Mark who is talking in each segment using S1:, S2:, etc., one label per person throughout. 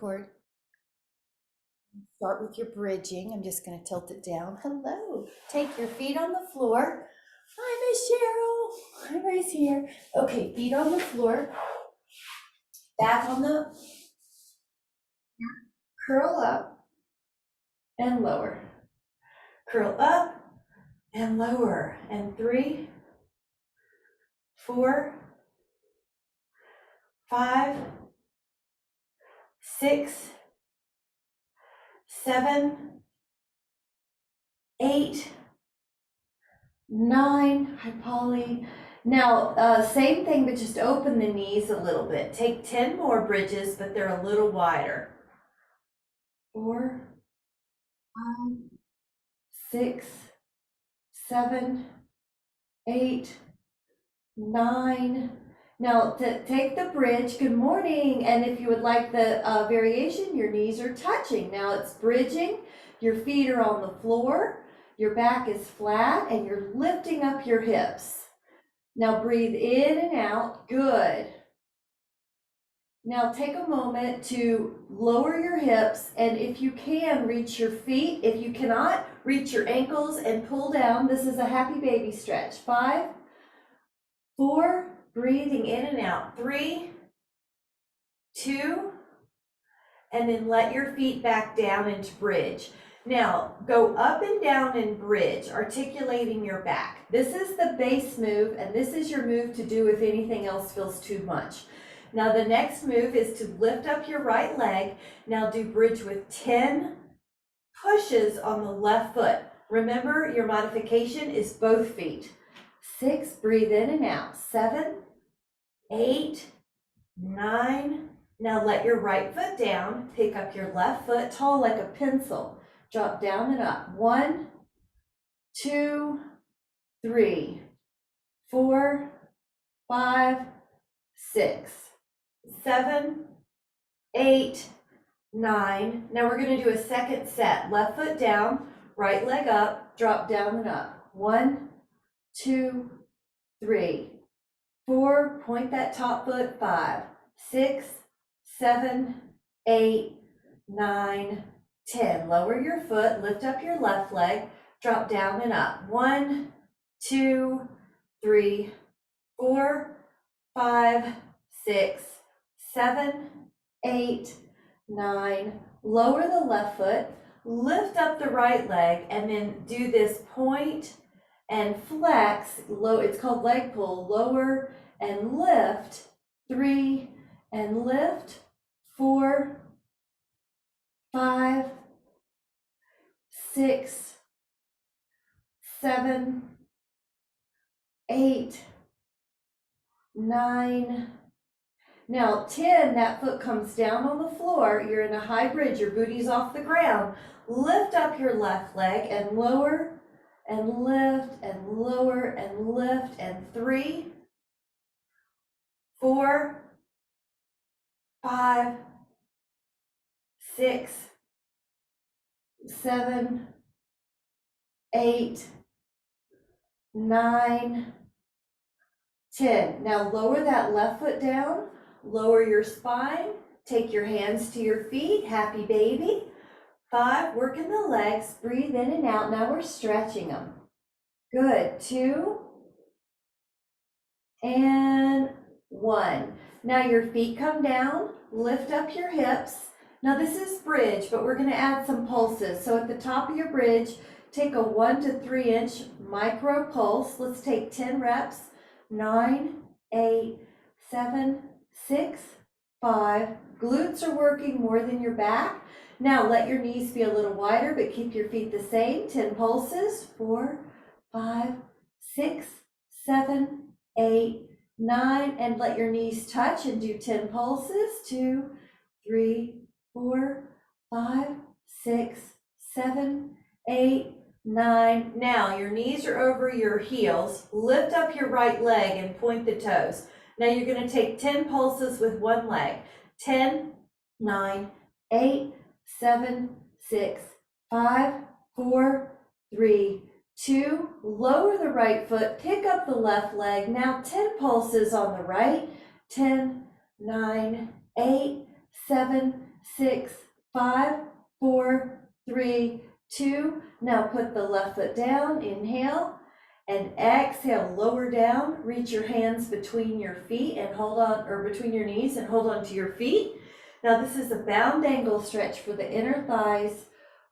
S1: board. Start with your bridging. I'm just going to tilt it down. Hello. Take your feet on the floor. Hi, Miss Cheryl. Everybody's here. Okay, feet on the floor. Back on the curl up and lower. Curl up and lower. And 3, 4, 5, 6, 7, 8, 9. Hi, Polly. Now, same thing, but just open the knees a little bit. Take 10 more bridges, but they're a little wider. 4, 5, 6, 7, 8, 9. Now, take the bridge. Good morning. And if you would like the variation, your knees are touching. Now it's bridging. Your feet are on the floor. Your back is flat, and you're lifting up your hips. Now breathe in and out. Good. Now take a moment to lower your hips, and if you can, reach your feet. If you cannot, reach your ankles and pull down. This is a happy baby stretch. 5, 4, breathing in and out. 3, 2, and then let your feet back down into bridge. Now, go up and down in bridge, articulating your back. This is the base move, and this is your move to do if anything else feels too much. Now, the next move is to lift up your right leg. Now, do bridge with 10 pushes on the left foot. Remember, your modification is both feet. 6, breathe in and out. 7, 8, 9. Now, let your right foot down. Pick up your left foot, tall like a pencil. Drop down and up. 1, 2, 3, 4, 5, 6, 7, 8, 9. Now we're going to do a second set. Left foot down, right leg up, drop down and up. 1, 2, 3, 4. Point that top foot. 5, 6, 7, 8, 9, 10. Lower your foot, lift up your left leg, drop down and up. 1, 2, 3, 4, 5, 6, 7, 8, 9. Lower the left foot, lift up the right leg, and then do this point and flex. Low. It's called leg pull. Lower and lift. 3 and lift. 4, 5, 6, 7, 8, 9. Now 10, that foot comes down on the floor. You're in a high bridge. Your booty's off the ground. Lift up your left leg and lower and lift and lower and lift. And 3, 4, 5, 6, 7, 8, 9, 10. Now lower that left foot down, lower your spine, take your hands to your feet, happy baby. 5, working the legs, breathe in and out. Now we're stretching them. Good. 2 and 1. Now your feet come down, lift up your hips. Now this is bridge, but we're going to add some pulses. So at the top of your bridge, take a 1 to 3 inch micro pulse. Let's take 10 reps. 9, 8, 7, 6, 5. Glutes are working more than your back. Now let your knees be a little wider, but keep your feet the same. 10 pulses. 4, 5, 6, 7, 8, 9. And let your knees touch and do 10 pulses. 2, 3, 4, 5, 6, 7, 8, 9. Now your knees are over your heels. Lift up your right leg and point the toes. Now you're going to take 10 pulses with one leg. 10, 9, 8, 7, 6, 5, 4, 3, 2. Lower the right foot, pick up the left leg. Now 10 pulses on the right. 10, 9, 8, 7, 6, 5, 4, 3, 2. Now put the left foot down, inhale, and exhale, lower down. Reach your hands between your feet and hold on, or between your knees and hold on to your feet. Now this is a bound angle stretch for the inner thighs.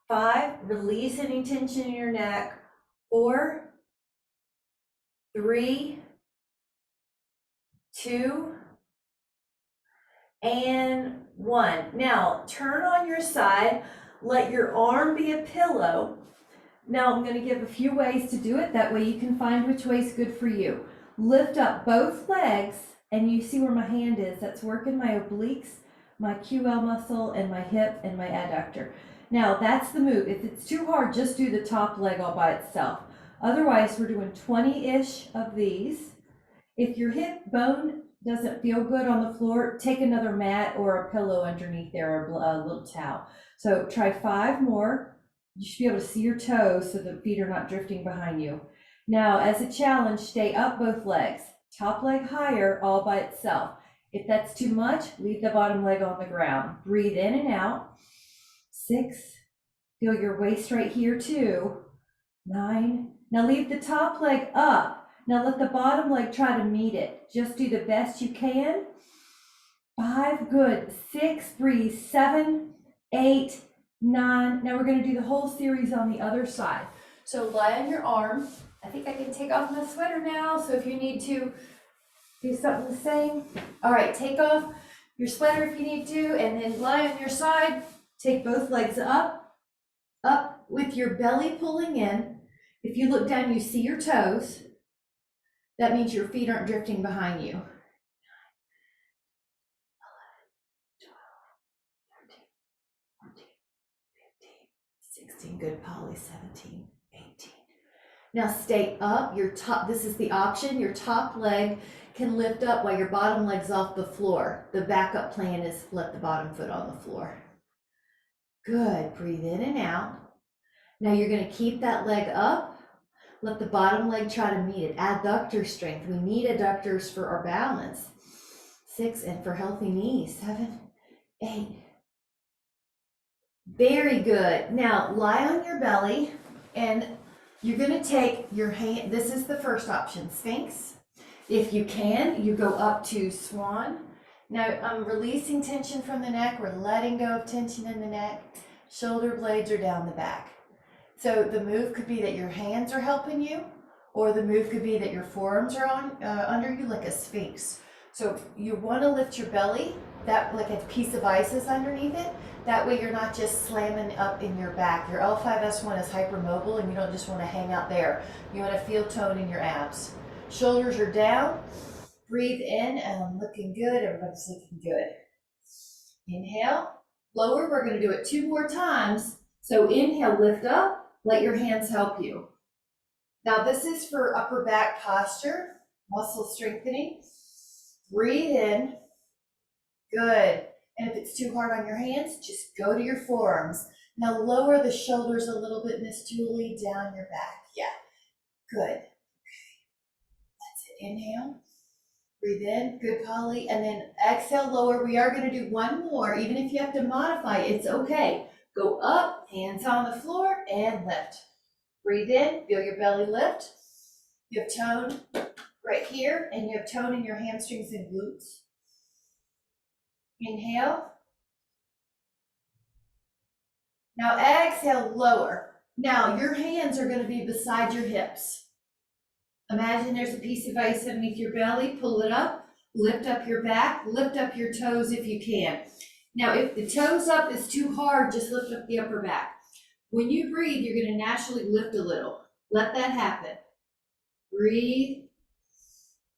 S1: 5, release any tension in your neck. 4, 3, 2, and 1. Now turn on your side, let your arm be a pillow. Now I'm going to give a few ways to do it, that way you can find which way is good for you. Lift up both legs, and you see where my hand is, that's working my obliques, my QL muscle, and my hip and my adductor. Now that's the move. If it's too hard, just do the top leg all by itself. Otherwise, we're doing 20-ish of these. If your hip bone doesn't feel good on the floor, take another mat or a pillow underneath there, or a little towel. So try 5 more. You should be able to see your toes so the feet are not drifting behind you. Now, as a challenge, stay up both legs. Top leg higher all by itself. If that's too much, leave the bottom leg on the ground. Breathe in and out. 6. Feel your waist right here too. 9. Now leave the top leg up. Now let the bottom leg try to meet it. Just do the best you can. 5, good. 6, breathe. 7, 8, 9. Now we're going to do the whole series on the other side. So lie on your arm. I think I can take off my sweater now, so if you need to do something the same. All right, take off your sweater if you need to, and then lie on your side. Take both legs up with your belly pulling in. If you look down, you see your toes. That means your feet aren't drifting behind you. 9, 11, 12, 13, 14, 15, 16, good, Polly, 17, 18. Now stay up, your top, this is the option, your top leg can lift up while your bottom leg's off the floor. The backup plan is let the bottom foot on the floor. Good, breathe in and out. Now you're gonna keep that leg up. Let the bottom leg try to meet it. Adductor strength. We need adductors for our balance. 6, and for healthy knees. 7, 8. Very good. Now lie on your belly, and you're going to take your hand. This is the first option, Sphinx. If you can, you go up to Swan. Now I'm releasing tension from the neck. We're letting go of tension in the neck. Shoulder blades are down the back. So the move could be that your hands are helping you, or the move could be that your forearms are on under you, like a Sphinx. So you want to lift your belly, that like a piece of ice is underneath it. That way you're not just slamming up in your back. Your L5S1 is hypermobile, and you don't just want to hang out there. You want to feel tone in your abs. Shoulders are down. Breathe in, and I'm looking good. Everybody's looking good. Inhale, lower. We're going to do it 2 more times. So inhale, lift up. Let your hands help you. Now this is for upper back posture, muscle strengthening. Breathe in. Good. And if it's too hard on your hands, just go to your forearms. Now lower the shoulders a little bit, Miss Julie, down your back. Yeah. Good. Okay. That's it. Inhale. Breathe in. Good, Polly. And then exhale, lower. We are going to do 1 more. Even if you have to modify, it's okay. Go up, hands on the floor, and lift. Breathe in, feel your belly lift. You have tone right here, and you have tone in your hamstrings and glutes. Inhale. Now exhale, lower. Now your hands are going to be beside your hips. Imagine there's a piece of ice underneath your belly. Pull it up, lift up your back, lift up your toes if you can. Now, if the toes up is too hard, just lift up the upper back. When you breathe, you're going to naturally lift a little. Let that happen. Breathe.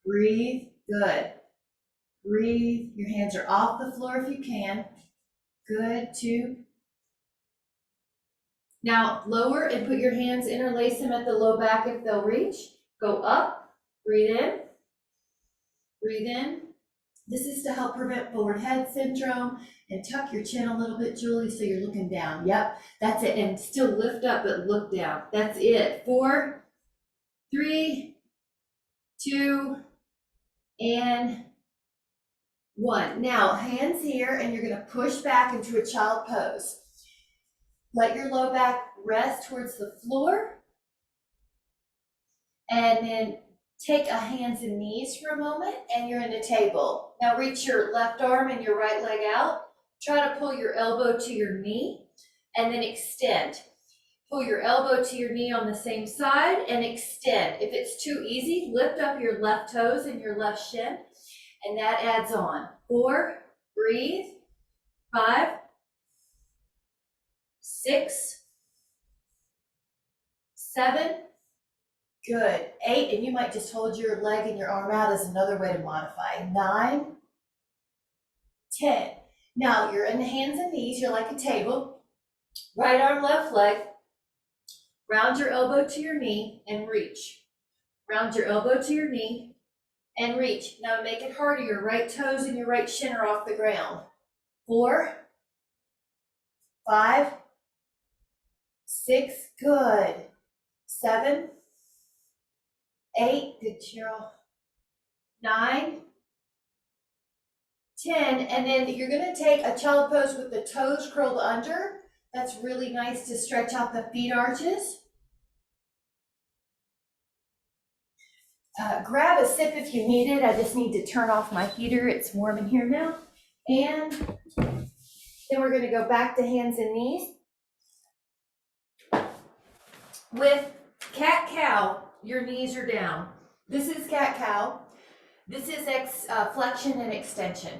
S1: Breathe. Good. Breathe. Your hands are off the floor if you can. Good. 2. Now, lower and put your hands, interlace them at the low back if they'll reach. Go up. Breathe in. Breathe in. This is to help prevent forward head syndrome, and tuck your chin a little bit, Julie, so you're looking down. Yep, that's it. And still lift up, but look down. That's it. 4, 3, 2, and 1. Now, hands here, and you're gonna push back into a child pose. Let your low back rest towards the floor. And then take a hands and knees for a moment, and you're in a table. Now reach your left arm and your right leg out. Try to pull your elbow to your knee, and then extend. Pull your elbow to your knee on the same side and extend. If it's too easy, lift up your left toes and your left shin, and that adds on. 4, breathe. 5, 6, 7, good. 8, and you might just hold your leg and your arm out as another way to modify. 9, 10. Now you're in the hands and knees, you're like a table. Right arm, left leg. Round your elbow to your knee and reach. Round your elbow to your knee and reach. Now make it harder. Your right toes and your right shin are off the ground. 4, 5, 6, good. 7, 8, good, Cheryl. 9, 10, and then you're gonna take a child pose with the toes curled under. That's really nice to stretch out the feet arches. Grab a sip if you need it. I just need to turn off my heater. It's warm in here now. And then we're gonna go back to hands and knees. With cat-cow, your knees are down. This is cat-cow. This is flexion and extension.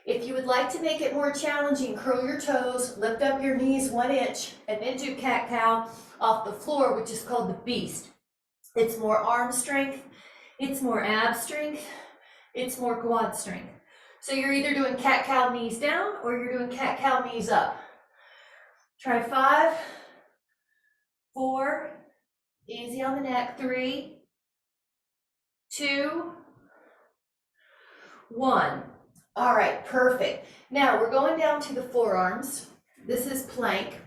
S1: If you would like to make it more challenging, curl your toes, lift up your knees 1 inch, and then do cat-cow off the floor, which is called the beast. It's more arm strength, it's more ab strength, it's more quad strength. So you're either doing cat-cow knees down or you're doing cat-cow knees up. Try 5, 4, easy on the neck, 3, 2, 1. All right, perfect. Now we're going down to the forearms. This is plank.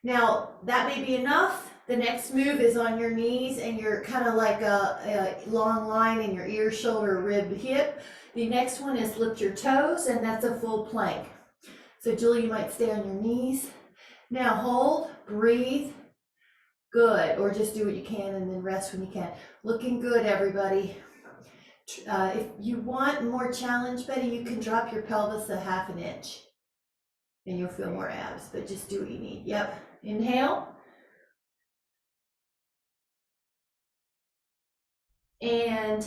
S1: Now that may be enough. The next move is on your knees and you're kind of like a long line in your ear, shoulder, rib, hip. The next one is lift your toes, and that's a full plank. So Julie, you might stay on your knees. Now hold, breathe, good, or just do what you can and then rest when you can. Looking good, everybody. If you want more challenge, Betty, you can drop your pelvis a 1/2 inch and you'll feel more abs, but just do what you need. Yep, inhale. And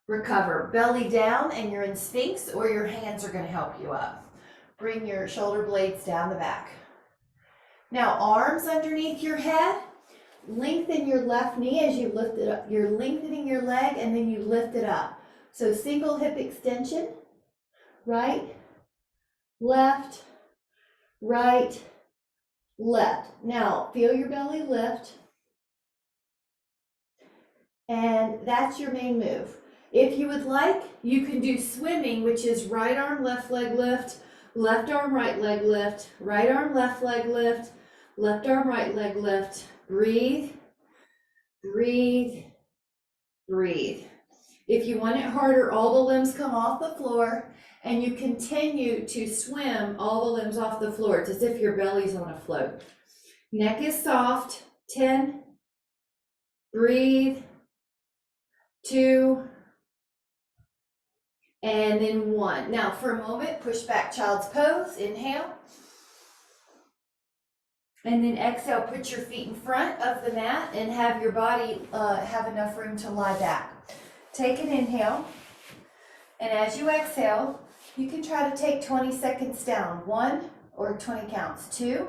S1: recover. Belly down, and you're in Sphinx, or your hands are going to help you up. Bring your shoulder blades down the back. Now arms underneath your head. Lengthen your left knee as you lift it up. You're lengthening your leg and then you lift it up. So single hip extension, right, left, right, left. Now feel your belly lift. And that's your main move. If you would like, you can do swimming, which is right arm, left leg lift, left arm, right leg lift, right arm, left leg lift, left arm, right leg lift. Breathe, breathe, breathe. If you want it harder, all the limbs come off the floor and you continue to swim all the limbs off the floor. It's as if your belly's on a float. Neck is soft. 10, breathe, 2, and then 1. Now for a moment, push back child's pose, inhale. And then exhale, put your feet in front of the mat and have your body have enough room to lie back. Take an inhale, and as you exhale, you can try to take 20 seconds down. 1 or 20 counts. 2,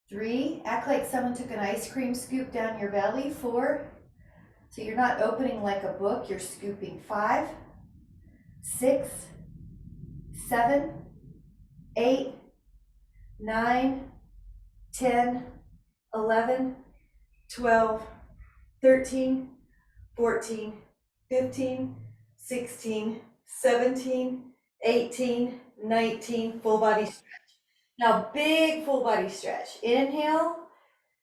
S1: 3, act like someone took an ice cream scoop down your belly. 4, so you're not opening like a book, you're scooping. 5, 6, 7, 8, 9, 10, 11, 12, 13, 14, 15, 16, 17, 18, 19, full body stretch. Now big full body stretch. Inhale,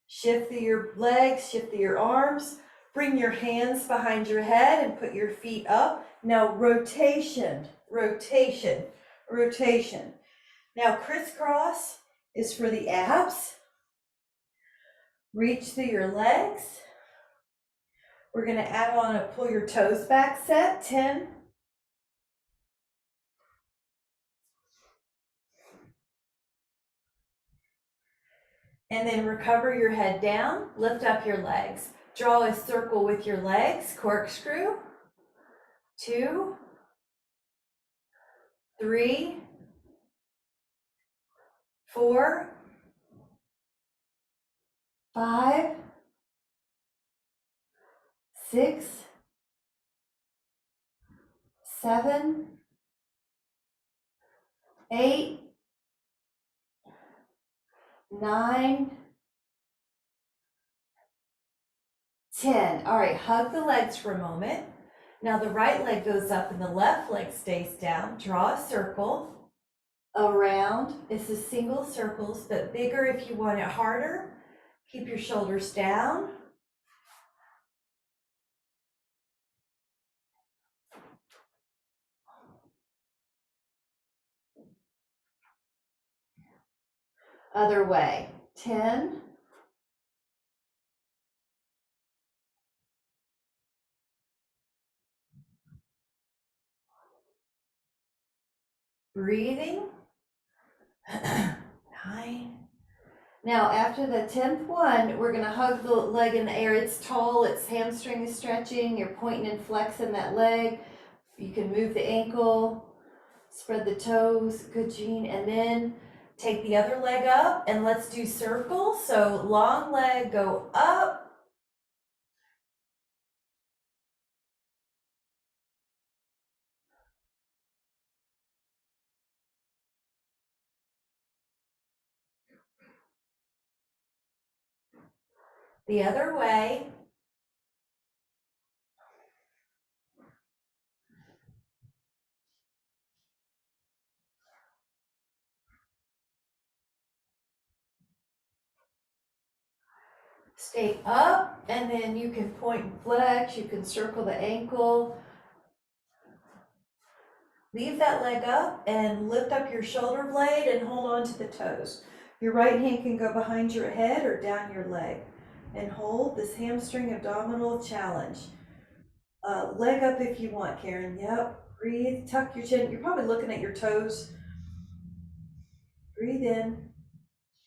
S1: shift through your legs, shift through your arms, bring your hands behind your head and put your feet up Now rotation, rotation, rotation. Now crisscross is for the abs. Reach through your legs. We're going to add on a pull your toes back set, 10. And then recover your head down, lift up your legs. Draw a circle with your legs, corkscrew. 2, 3, 4, 5, 6, 7, 8, 9, 10. All right, hug the legs for a moment. Now the right leg goes up and the left leg stays down. Draw a circle around. This is single circles, but bigger if you want it harder. Keep your shoulders down. Other way. 10. Breathing. 9. Now after the 10th one, we're gonna hug the leg in the air. It's tall, its hamstring is stretching, you're pointing and flexing that leg. You can move the ankle, spread the toes, good Jean, and then take the other leg up and let's do circles. So long leg, go up. The other way. Stay up, and then you can point and flex, you can circle the ankle. Leave that leg up and lift up your shoulder blade and hold on to the toes. Your right hand can go behind your head or down your leg. And hold this hamstring abdominal challenge. Leg up if you want, Karen. Yep. Breathe, tuck your chin. You're probably looking at your toes. Breathe in.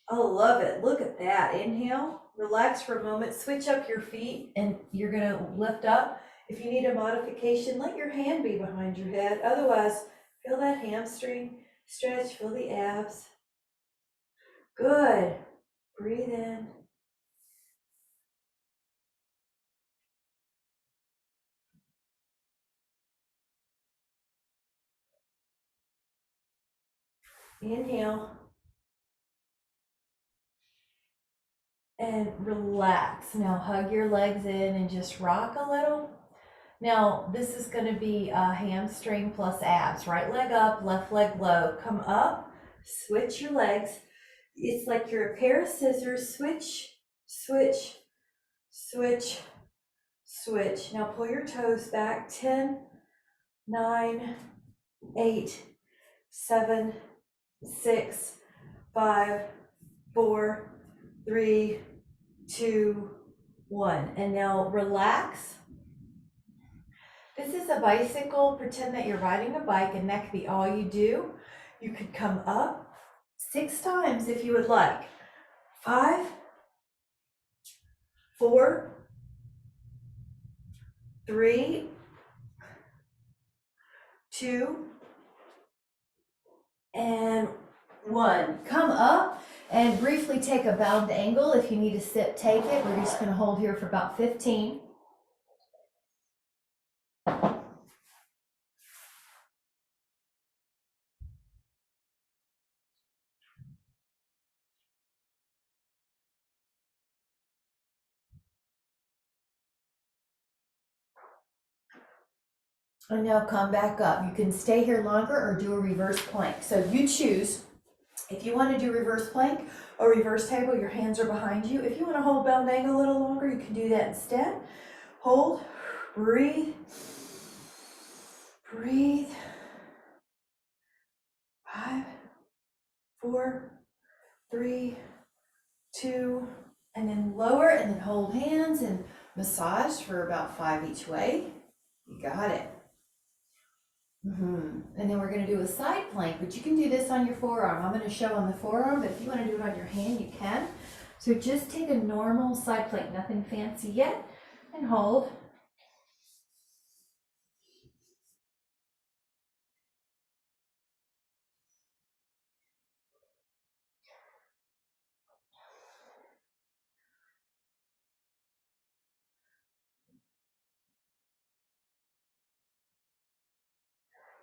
S1: Oh, love it. Look at that. Inhale. Relax for a moment. Switch up your feet and you're going to lift up. If you need a modification, let your hand be behind your head. Otherwise, feel that hamstring stretch. Feel the abs. Good. Breathe in. Inhale. And relax. Now hug your legs in and just rock a little. Now this is going to be a hamstring plus abs. Right leg up, left leg low. Come up, switch your legs. It's like you're a pair of scissors. Switch, switch, switch, switch. Now pull your toes back. 10, 9, 8, 7, 6, 5, 4, 3, 2, 1. And now relax. This is a bicycle. Pretend that you're riding a bike and that could be all you do. You could come up 6 times if you would like. 5, 4, 3, 2, and 1. Come up and briefly take a bound angle. If you need to sit, take it. We're just going to hold here for about 15. And now come back up. You can stay here longer or do a reverse plank. So you choose. If you want to do reverse plank or reverse table, your hands are behind you. If you want to hold bound angle a little longer, you can do that instead. Hold, breathe, Breathe. 5, 4, 3, 2, and then lower, and then hold hands and massage for about 5 each way. You got it. And then we're going to do a side plank, but you can do this on your forearm. I'm going to show on the forearm, but if you want to do it on your hand, you can. So just take a normal side plank, nothing fancy yet, and hold.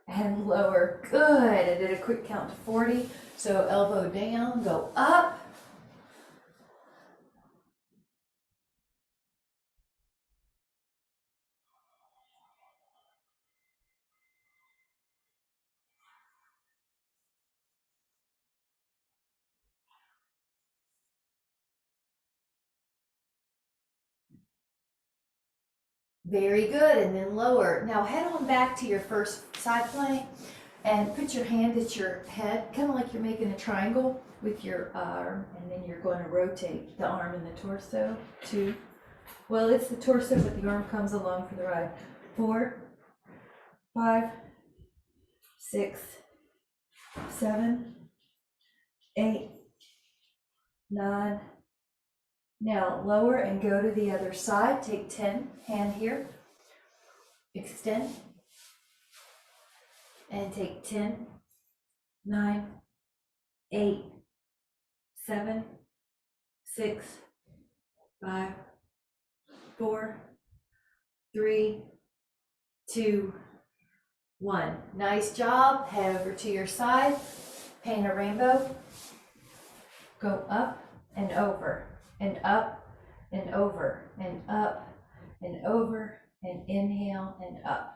S1: And lower. Good. I did a quick count to 40. So elbow down, go up. Very good. And then lower. Now head on back to your first side plank and put your hand at your head, kind of like you're making a triangle with your arm, and then you're going to rotate the arm and the torso. 2. Well, it's the torso, but the arm comes along for the ride. 4, 5, 6, 7, 8, 9. Now lower and go to the other side. Take 10, hand here. Extend. And take 10, 9, 8, 7, 6, 5, 4, 3, 2, 1. Nice job. Head over to your side. Paint a rainbow. Go up and over, and up and over, and up and over, and inhale and up.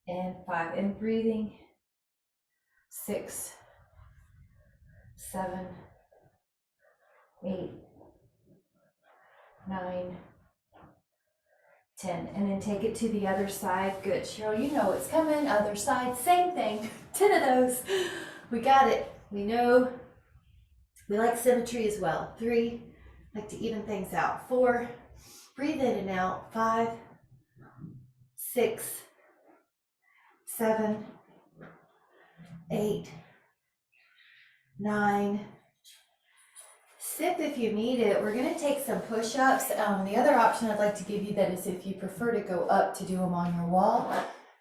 S1: And 5, and breathing. 6, 7, 8, 9, 10. And then take it to the other side. Good, Cheryl, you know what's coming. Other side, same thing. 10 of those. We got it. We know. We like symmetry as well. 3, like to even things out. 4, breathe in and out. 5, 6, 7, 8, 9. Sip if you need it. We're going to take some push-ups. The other option I'd like to give you that is if you prefer to go up to do them on your wall.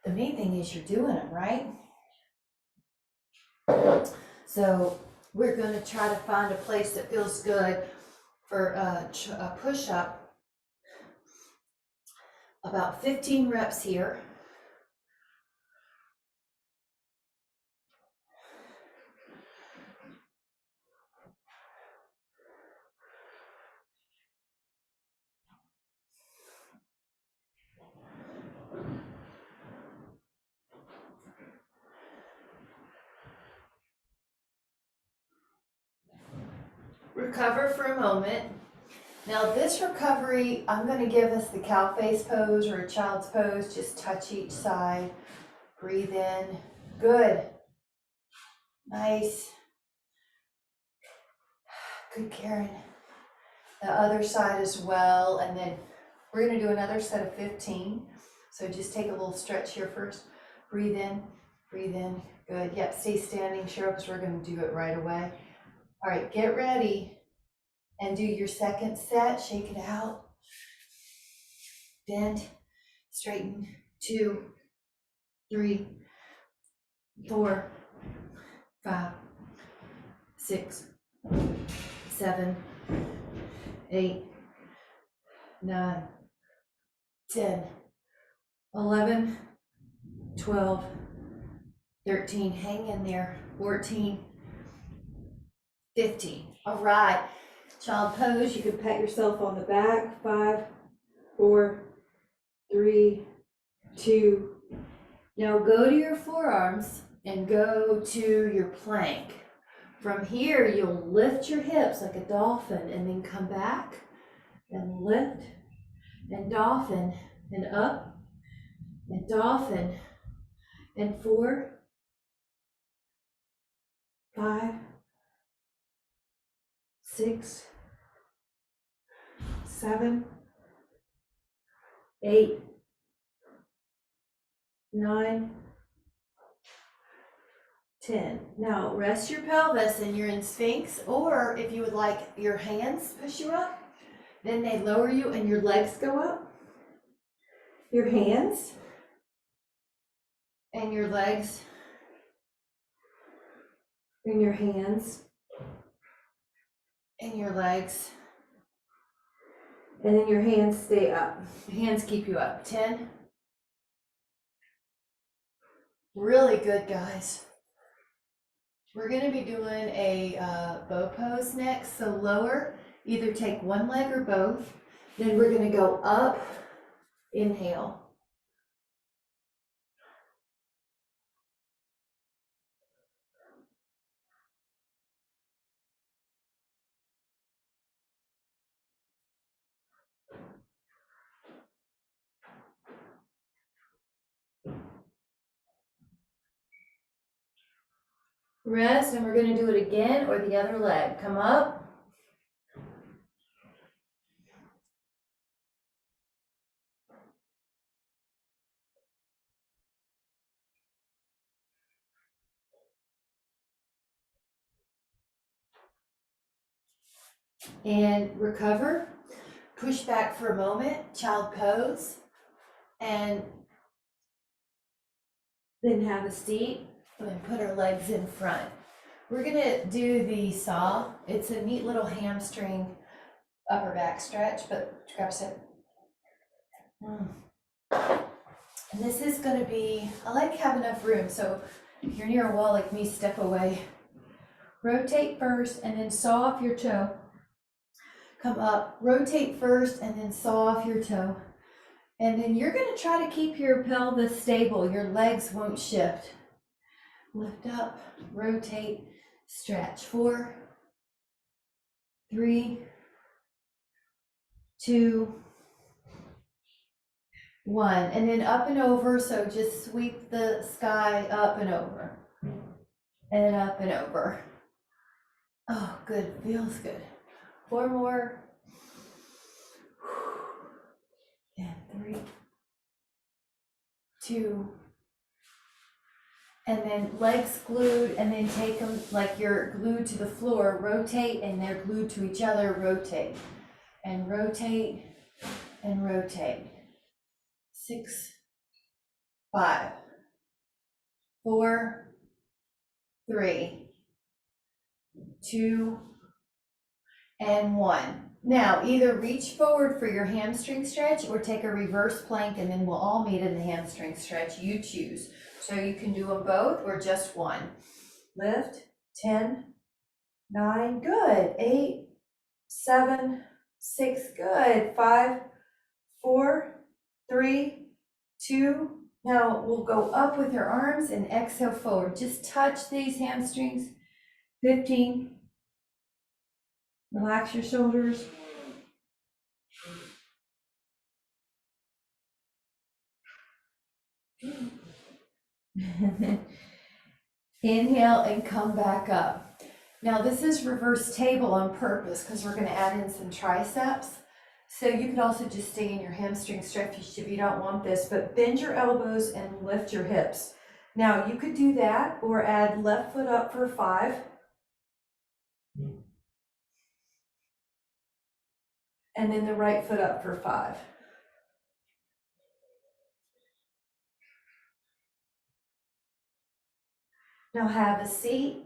S1: The main thing is you're doing them, right? So we're going to try to find a place that feels good for a push-up. About 15 reps here. Recover for a moment. Now this recovery, I'm going to give us the cow face pose or a child's pose. Just touch each side. Breathe in. Good. Nice. Good, Karen. The other side as well. And then we're going to do another set of 15. So just take a little stretch here first. Breathe in. Breathe in. Good. Yep. Stay standing, Cheryl, because we're going to do it right away. All right. Get ready. And do your second set. Shake it out. Bend. Straighten. 2, 3, 4, 5, 6, 7, 8, 9, 10, 11, 12, 13. Hang in there. 14, 15. All right. Child pose. You can pat yourself on the back. 5, 4, 3, 2. Now go to your forearms and go to your plank. From here, you'll lift your hips like a dolphin and then come back and lift and dolphin and up and dolphin and 4, 5, 6, 7, 8, 9, 10. Now rest your pelvis and you're in Sphinx, or if you would like your hands push you up, then they lower you and your legs go up. Your hands and your legs and your hands and your legs, and then your hands stay up. Hands keep you up. 10. Really good, guys. We're going to be doing a bow pose next. So lower, either take one leg or both. Then we're going to go up, inhale. Rest, and we're going to do it again, or the other leg. Come up. And recover. Push back for a moment, child pose, and then have a seat and put our legs in front. We're gonna do the saw. It's a neat little hamstring upper back stretch, but grab a sip. And this is gonna be, I like to have enough room, so if you're near a wall like me, step away. Rotate first and then saw off your toe. Come up, rotate first and then saw off your toe. And then you're gonna try to keep your pelvis stable. Your legs won't shift. Lift up, rotate, stretch. 4, 3, 2, 1. And then up and over, so just sweep the sky up and over. And up and over. Oh, good, feels good. 4 more. And 3, 2, and then legs glued, and then take them like you're glued to the floor, rotate, and they're glued to each other, rotate, and rotate, and rotate. 6, 5, 4, 3, 2, and 1. Now, either reach forward for your hamstring stretch or take a reverse plank, and then we'll all meet in the hamstring stretch. You choose. So you can do them both or just one. Lift. 10, 9, good. 8, 7, 6, good. 5, 4, 3, 2. Now we'll go up with your arms and exhale forward. Just touch these hamstrings. 15. Relax your shoulders. Inhale and come back up. Now this is reverse table on purpose because we're going to add in some triceps. So you could also just stay in your hamstring stretch if you don't want this, but bend your elbows and lift your hips. Now you could do that or add left foot up for 5. And then the right foot up for 5. Now have a seat.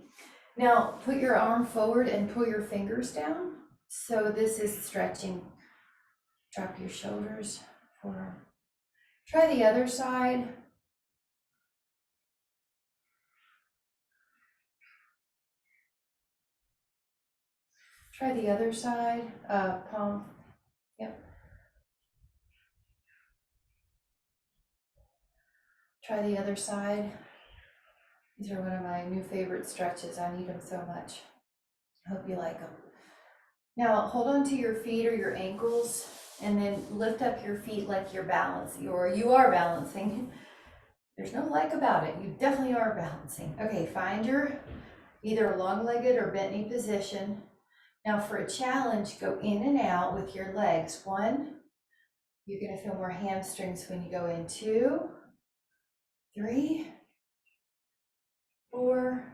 S1: Now put your arm forward and pull your fingers down. So this is stretching. Drop your shoulders. Try the other side. Try the other side. Palm. Yep. Try the other side. These are one of my new favorite stretches. I need them so much. I hope you like them. Now hold on to your feet or your ankles and then lift up your feet like you're balancing, or you are balancing.
S2: There's no like about it. You definitely are balancing. Okay, find your either long-legged or bent knee position. Now for a challenge, go in and out with your legs. 1, you're gonna feel more hamstrings when you go in. 2, 3, 4.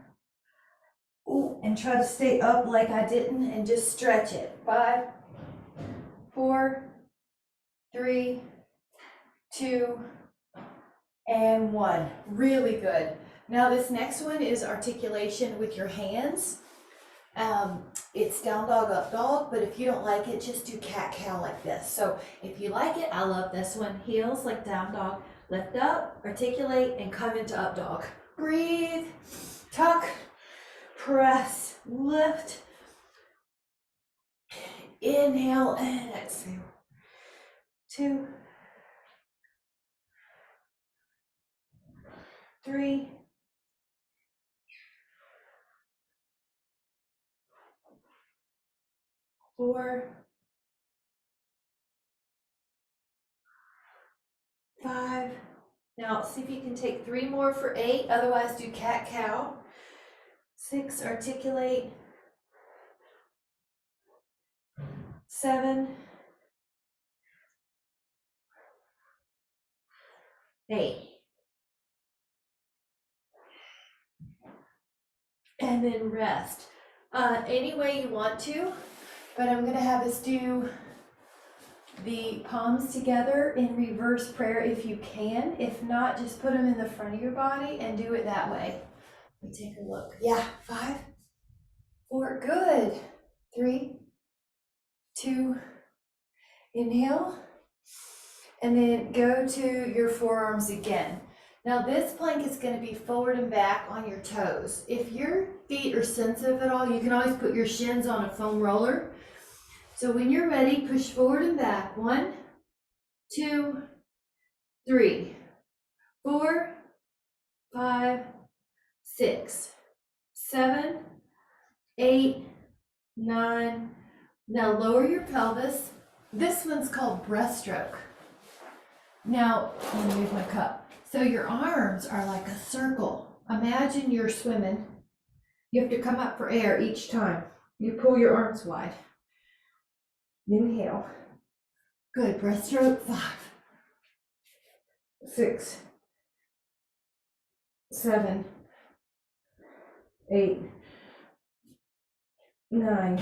S2: Ooh, and try to stay up like I didn't and just stretch it. 5, 4, 3, 2, and 1. Really good. Now this next one is articulation with your hands. It's down dog, up dog, but if you don't like it, just do cat cow like this. So if you like it, I love this one. Heels like down dog, lift up, articulate, and come into up dog. Breathe, tuck, press, lift, inhale, and exhale. 2, 3, 4, 5. Now see if you can take 3 more for 8, otherwise do cat cow. 6, articulate. 7, 8. And then rest. Any way you want to, but I'm gonna have us do the palms together in reverse prayer if you can. If not, just put them in the front of your body and do it that way. Let me take a look. Yeah, 5, 4, good. 3, 2, inhale, and then go to your forearms again. Now this plank is going to be forward and back on your toes. If your feet are sensitive at all, you can always put your shins on a foam roller. So when you're ready, push forward and back. 1, 2, 3, 4, 5, 6, 7, 8, 9. Now lower your pelvis. This one's called breaststroke. Now, let me move my cup. So your arms are like a circle. Imagine you're swimming. You have to come up for air each time. You pull your arms wide. Inhale. Good. Breaststroke. 5, 6, 7, 8, 9,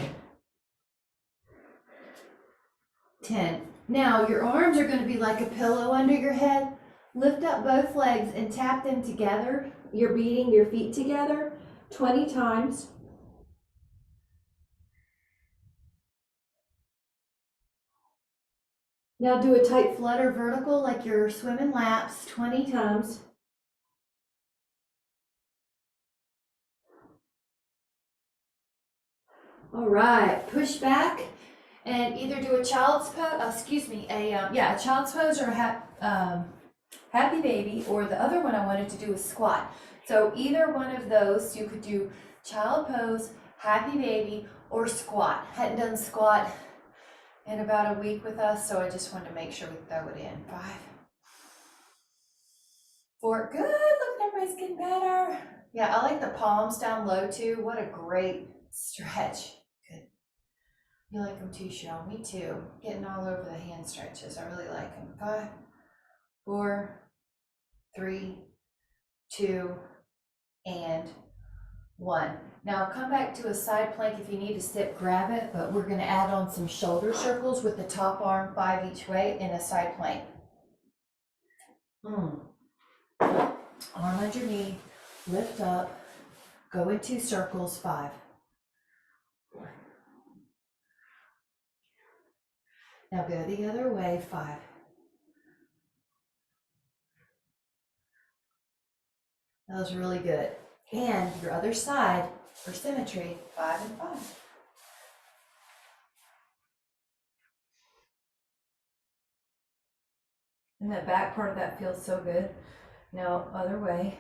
S2: 10. Now your arms are going to be like a pillow under your head. Lift up both legs and tap them together. You're beating your feet together 20 times. Now do a tight flutter vertical like you're swimming laps 20 times. All right, push back and either do a child's pose, a child's pose or a happy baby, or the other one I wanted to do is squat. So either one of those, you could do child pose, happy baby, or squat. Hadn't done squat in about a week with us, so I just wanted to make sure we throw it in. 5, 4, good, look, everybody's getting better. Yeah, I like the palms down low too. What a great stretch. Good. You like them too, Cheryl? Me too. Getting all over the hand stretches. I really like them. 5, 4, 3, 2, and 1. Now come back to a side plank. If you need to sit, grab it, but we're going to add on some shoulder circles with the top arm 5 each way in a side plank. Arm underneath, lift up, go in 2 circles, 5. Now go the other way, 5. That was really good. And your other side for symmetry, 5 and 5. And that back part of that feels so good. Now, other way.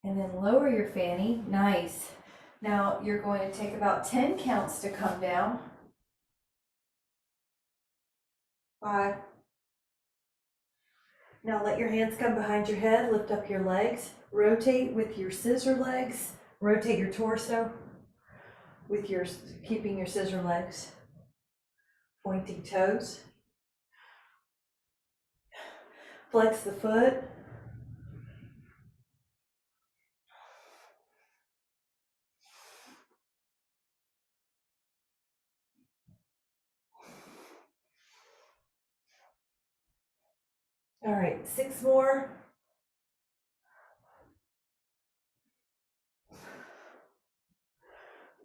S2: And then lower your fanny. Nice. Now you're going to take about 10 counts to come down.
S1: 5. Now let your hands come behind your head, lift up your legs, rotate with your scissor legs, rotate your torso with your, keeping your scissor legs, pointing toes. Flex the foot. All right, 6 more.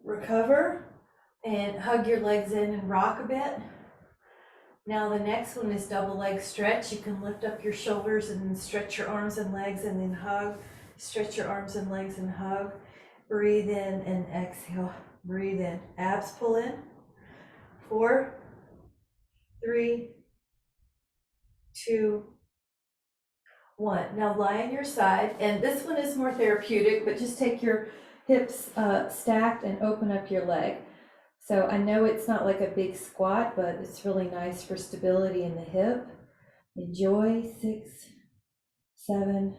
S1: Recover and hug your legs in and rock a bit. Now the next one is double leg stretch. You can lift up your shoulders and stretch your arms and legs and then hug. Stretch your arms and legs and hug. Breathe in and exhale. Breathe in. Abs pull in. 4, 3, 2, 1. Now lie on your side, and this one is more therapeutic, but just take your hips stacked and open up your leg. So I know it's not like a big squat, but it's really nice for stability in the hip. Enjoy. 6, 7,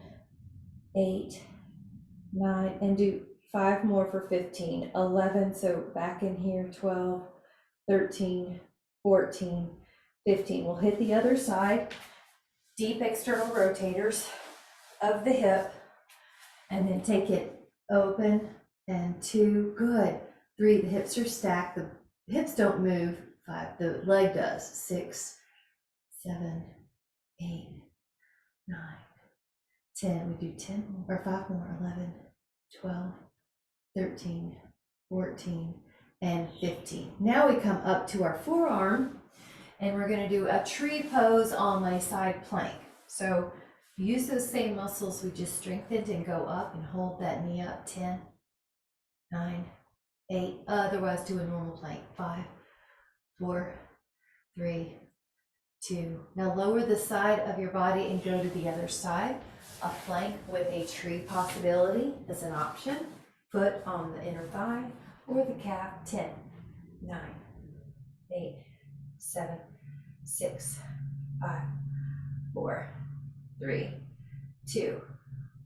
S1: 8, 9, and do 5 more for 15. 11, so back in here, 12, 13, 14, 15. We'll hit the other side. Deep external rotators of the hip, and then take it open, and 2, good. 3, the hips are stacked, the hips don't move. 5, the leg does. 6, 7, 8, 9, 10. We do 10 more, or 5 more. 11, 12, 13, 14, and 15. Now we come up to our forearm, and we're going to do a tree pose on my side plank. So use those same muscles we just strengthened and go up and hold that knee up. 10, 9, 8. Otherwise do a normal plank. 5, 4, 3, 2. Now lower the side of your body and go to the other side. A plank with a tree possibility is an option. Foot on the inner thigh or the calf. 10, 9, 8, 7, 6, 5, 4, 3, 2,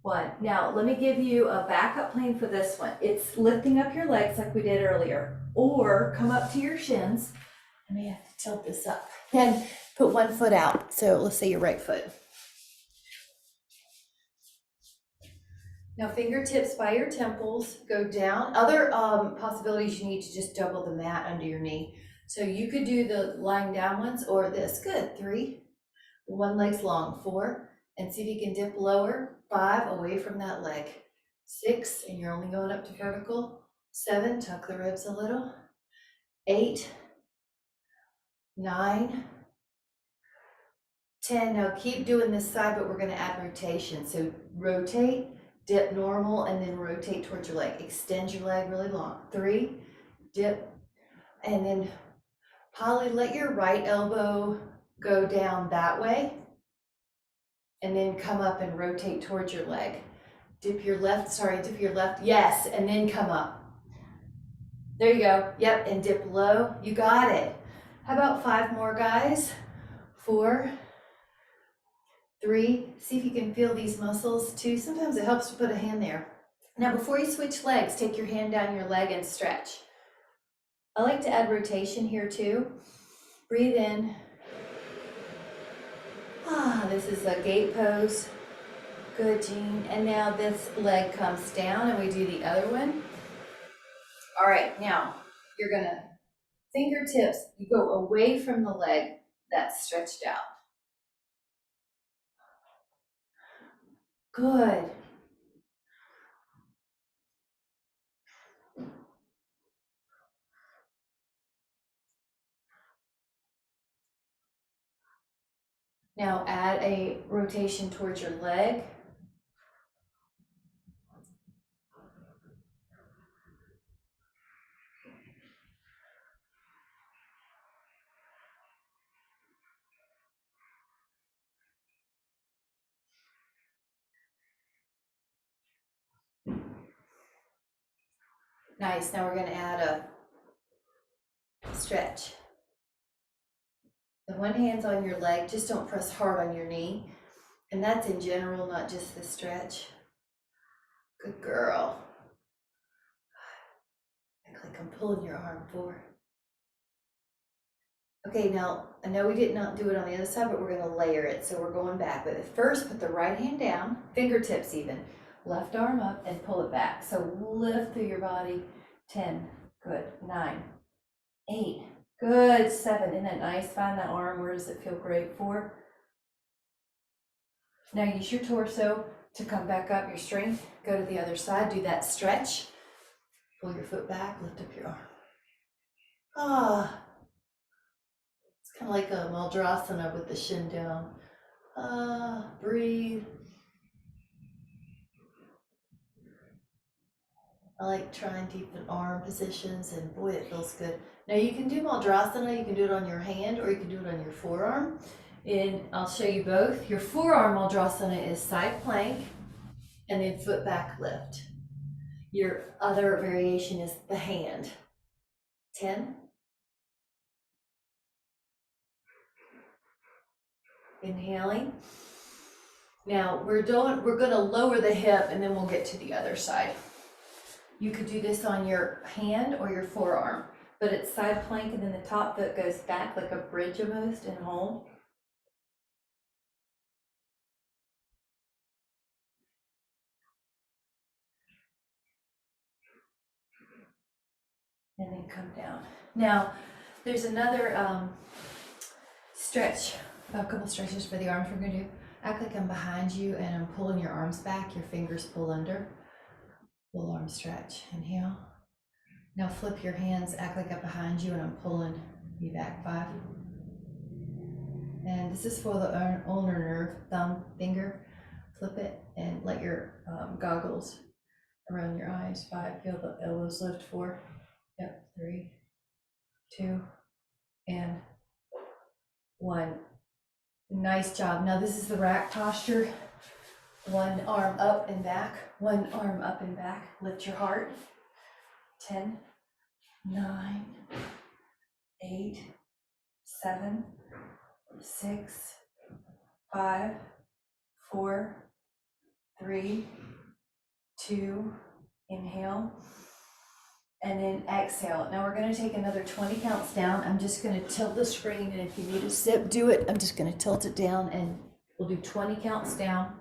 S1: 1. Now let me give you a backup plan for this one. It's lifting up your legs like we did earlier, or come up to your shins. I may have to tilt this up and put one foot out. So let's say your right foot. Now fingertips by your temples, go down. Other possibilities, you need to just double the mat under your knee. So you could do the lying down ones or this. Good. 3, one leg's long. 4, and see if you can dip lower. 5, away from that leg. 6, and you're only going up to vertical. 7, tuck the ribs a little. 8, 9, 10. Now keep doing this side, but we're going to add rotation. So rotate, dip normal, and then rotate towards your leg. Extend your leg really long. 3, dip, and then Polly, let your right elbow go down that way, and then come up and rotate towards your leg. Dip your left, yes, and then come up. There you go, yep, and dip low, you got it. How about 5 more, guys? 4, 3, see if you can feel these muscles too. Sometimes it helps to put a hand there. Now before you switch legs, take your hand down your leg and stretch. I like to add rotation here too. Breathe in. This is a gate pose. Good, Jean. And now this leg comes down and we do the other one. All right, now you're gonna fingertips, you go away from the leg that's stretched out. Good. Now add a rotation towards your leg. Nice, now we're gonna add a stretch.
S2: The one hand's on your leg, just don't press hard on your knee. And that's in general, not just the stretch. Good girl. Act like I'm pulling your arm forward. Okay, now, I know we did not do it on the other side, but we're gonna layer it. So we're going back. But at first, put the right hand down, fingertips even. Left arm up and pull it back. So lift through your body. 10, good. 9, 8, good. 7, isn't that nice? Find that arm, where does it feel great for? Now use your torso to come back up, your strength. Go to the other side, do that stretch. Pull your foot back, lift up your arm. Ah. It's kind of like a Maldrasana with the shin down. Breathe. I like trying different arm positions, and boy, it feels good. Now you can do Maldrasana, you can do it on your hand or you can do it on your forearm. And I'll show you both. Your forearm Maldrasana is side plank and then foot back lift. Your other variation is the hand. 10. Inhaling. Now we're gonna lower the hip and then we'll get to the other side. You could do this on your hand or your forearm, but it's side plank and then the top foot goes back like a bridge almost and hold. And then come down. Now, there's another stretch, a couple stretches for the arms we're gonna do. Act like I'm behind you and I'm pulling your arms back, your fingers pull under. Full arm stretch, inhale. Now flip your hands, act like I'm behind you and I'm pulling you back. 5. And this is for the ulnar nerve, thumb, finger. Flip it and let your goggles around your eyes. 5, feel the elbows lift. 4, yep, 3, 2, and 1. Nice job. Now this is the rack posture. One arm up and back, one arm up and back. Lift your heart. 10, 9, 8, 7, 6, 5, 4, 3, 2, inhale, and then exhale. Now we're going to take another 20 counts down. I'm just going to tilt the screen, and if you need a sip, do it. I'm just going to tilt it down, and we'll do 20 counts down.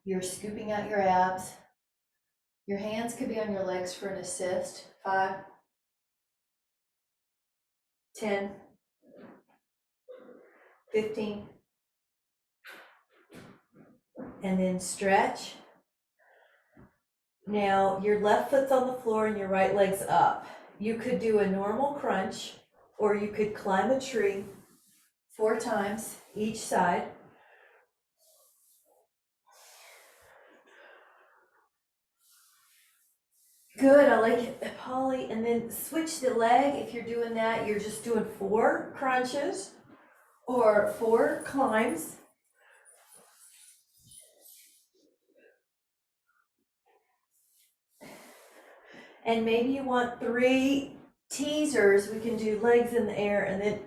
S2: You're scooping out your abs. Your hands could be on your legs for an assist. 5, 10, 15, and then stretch. Now your left foot's on the floor and your right leg's up. You could do a normal crunch, or you could climb a tree 4 times each side. Good, I like it, Polly. And then switch the leg. If you're doing that, you're just doing 4 crunches or 4 climbs. And maybe you want 3 teasers. We can do legs in the air and then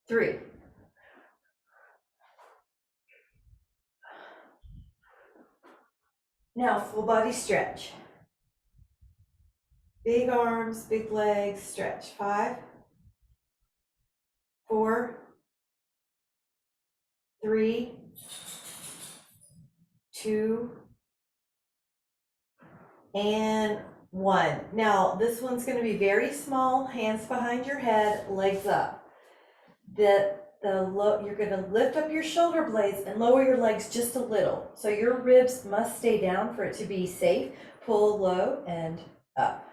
S2: 3. Now full body stretch. Big arms, big legs, stretch. 5, 4, 3, 2, and 1. Now this one's going to be very small, hands behind your head, legs up. You're going to lift up your shoulder blades and lower your legs just a little. So your ribs must stay down for it to be safe. Pull low and up.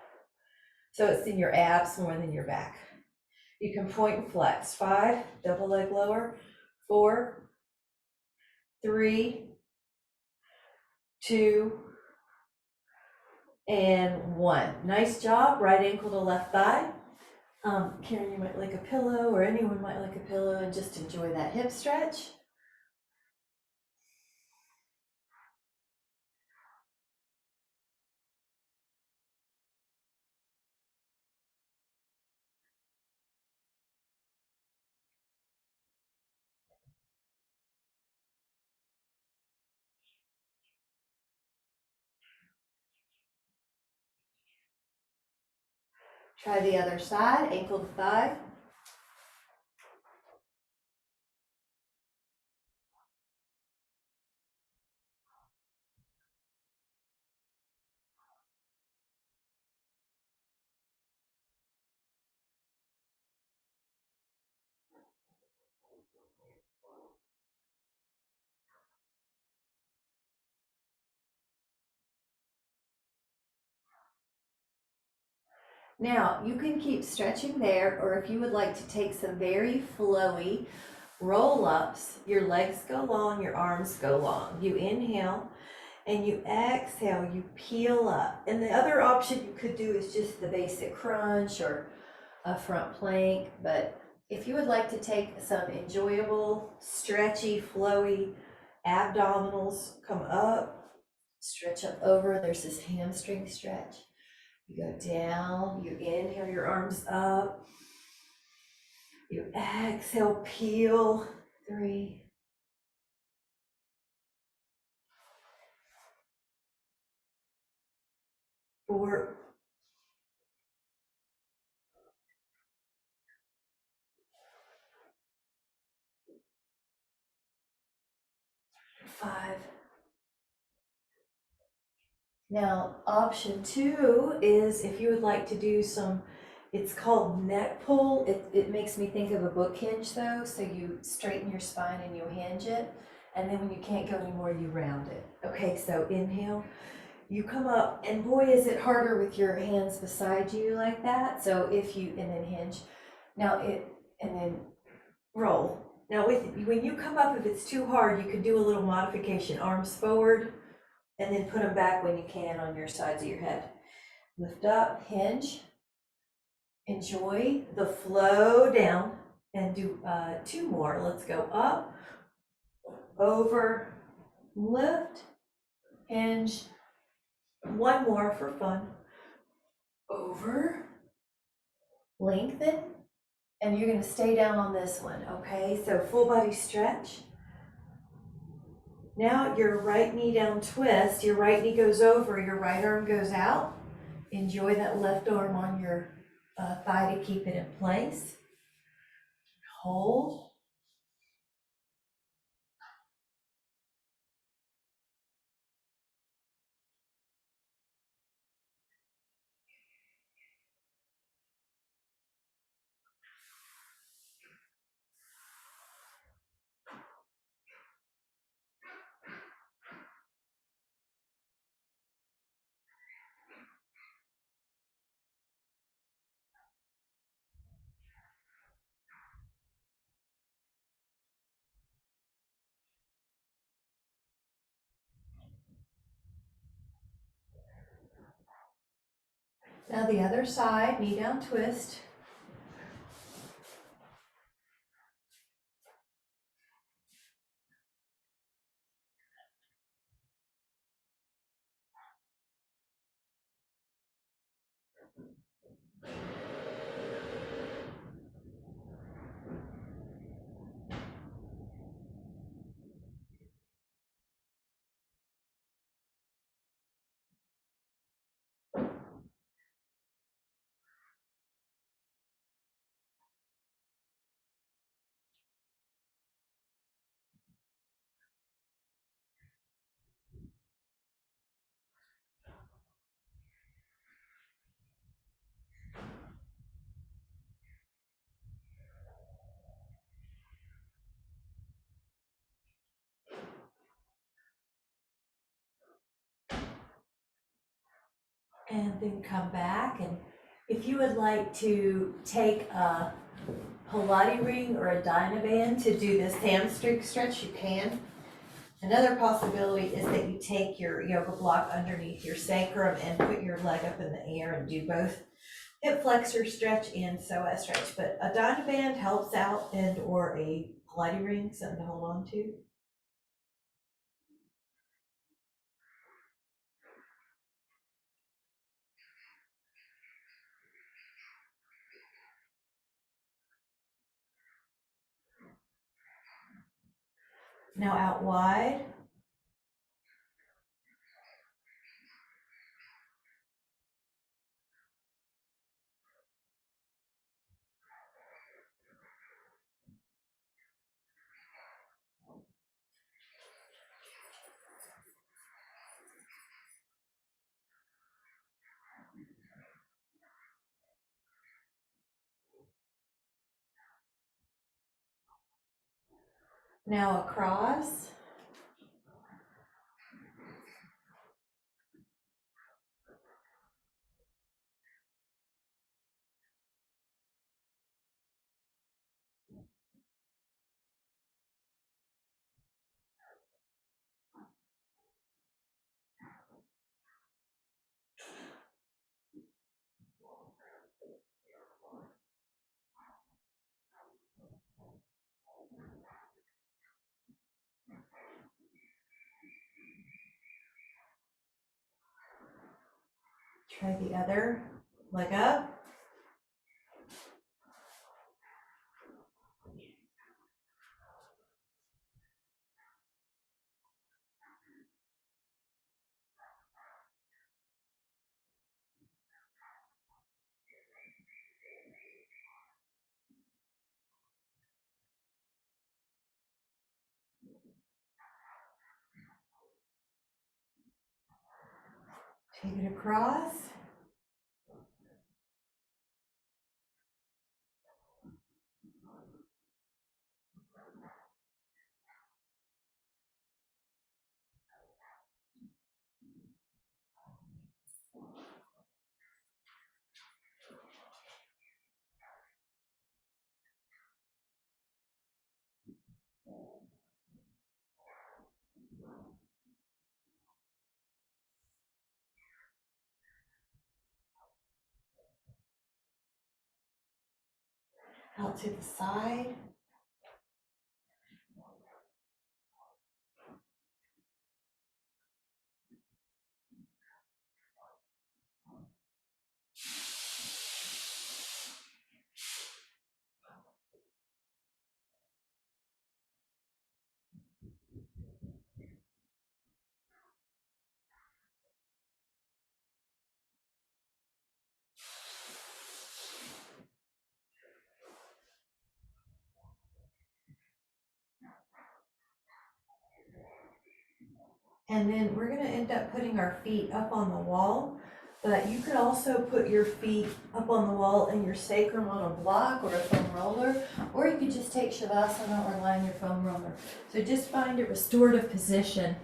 S2: So it's in your abs more than your back. You can point and flex. 5, double leg lower. 4, 3, 2, and 1. Nice job. Right ankle to left thigh. Karen, you might like a pillow, or anyone might like a pillow, and just enjoy that hip stretch.
S1: Try the other side, ankle to thigh. Now, you can keep stretching there, or if you would like to take some very flowy roll-ups, your legs go long, your arms go long. You inhale and you exhale, you peel up. And the other option you could do is just the basic crunch or a front plank. But if you would like to take some enjoyable, stretchy, flowy abdominals, come up, stretch up over. There's this hamstring stretch. You go down, you inhale your arms up, you exhale, peel, 3, 4, 5. Now, option 2 is if you would like to do some, it's called neck pull. It makes me think of a book hinge though. So you straighten your spine and you hinge it. And then when you can't go anymore, you round it. Okay, so inhale, you come up, and boy, is it harder with your hands beside you like that. So if you, and then hinge. Now and then roll. Now when you come up, if it's too hard, you can do a little modification. Arms forward, and then put them back when you can on your sides of your head. Lift up, hinge. Enjoy the flow down, and do 2 more. Let's go up, over, lift, hinge. 1 more for fun. Over, lengthen, and you're going to stay down on this one, okay? So full body stretch. Now your right knee down twist, your right knee goes over, your right arm goes out. Enjoy that left arm on your thigh to keep it in place. Hold. Now the other side, knee down twist. And then come back. And if you would like to take a Pilates ring or a Dynaband to do this hamstring stretch, you can. Another possibility is that you take your yoga block underneath your sacrum and put your leg up in the air and do both hip flexor stretch and psoas stretch. But a Dynaband helps out, and or a Pilates ring, something to hold on to. Now out wide. Now across. Try the other leg up. Take it across. Out to the side. And then we're gonna end up putting our feet up on the wall, but you could also put your feet up on the wall and your sacrum on a block or a foam roller, or you could just take Shavasana or lie on your foam roller. So just find a restorative position.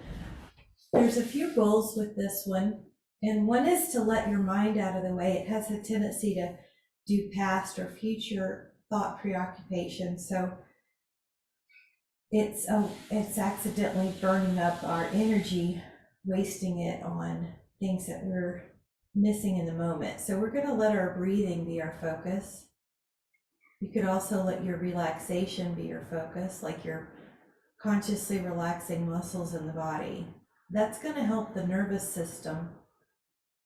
S1: There's a few goals with this one, and one is to let your mind out of the way. It has a tendency to do past or future thought preoccupation, so it's accidentally burning up our energy, wasting it on things that we're missing in the moment. So we're going to let our breathing be our focus. You could also let your relaxation be your focus, like you're consciously relaxing muscles in the body. That's going to help the nervous system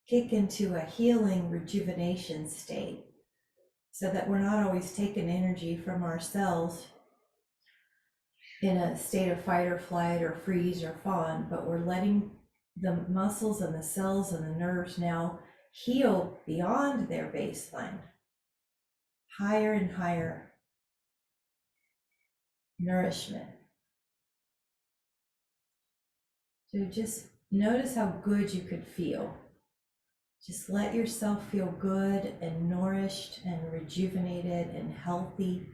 S1: kick into a healing rejuvenation state so that we're not always taking energy from our cells in a state of fight or flight or freeze or fawn, but we're letting the muscles and the cells and the nerves now heal beyond their baseline, higher and higher nourishment. So just notice how good you could feel. Just let yourself feel good and nourished and rejuvenated and healthy,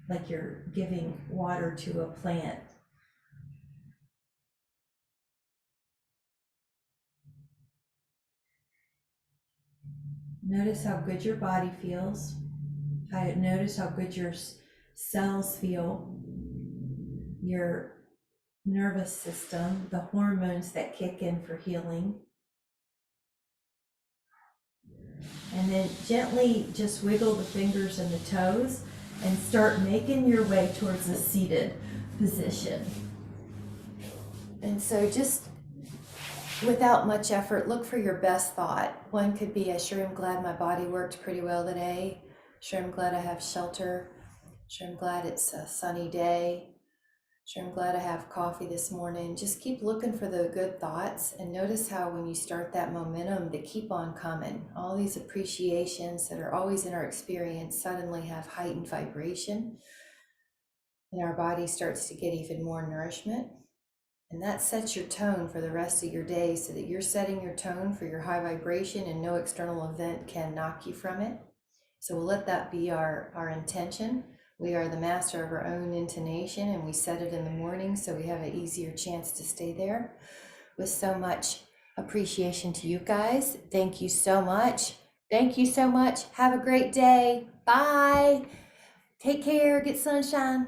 S1: like you're giving water to a plant. Notice how good your body feels. Notice how good your cells feel, your nervous system, the hormones that kick in for healing. And then gently just wiggle the fingers and the toes and start making your way towards a seated position. And so just without much effort, look for your best thought. One could be, I sure am glad my body worked pretty well today. Sure I'm glad I have shelter. Sure I'm glad it's a sunny day. Sure I'm glad I have coffee this morning. Just keep looking for the good thoughts and notice how when you start that momentum, they keep on coming. All these appreciations that are always in our experience suddenly have heightened vibration and our body starts to get even more nourishment. And that sets your tone for the rest of your day so that you're setting your tone for your high vibration and no external event can knock you from it. So we'll let that be our intention.
S2: We are the master of our own intonation, and we set it in the morning so we have an easier chance to stay there. With so much appreciation to you guys. Thank you so much. Thank you so much. Have a great day. Bye. Take care. Get sunshine.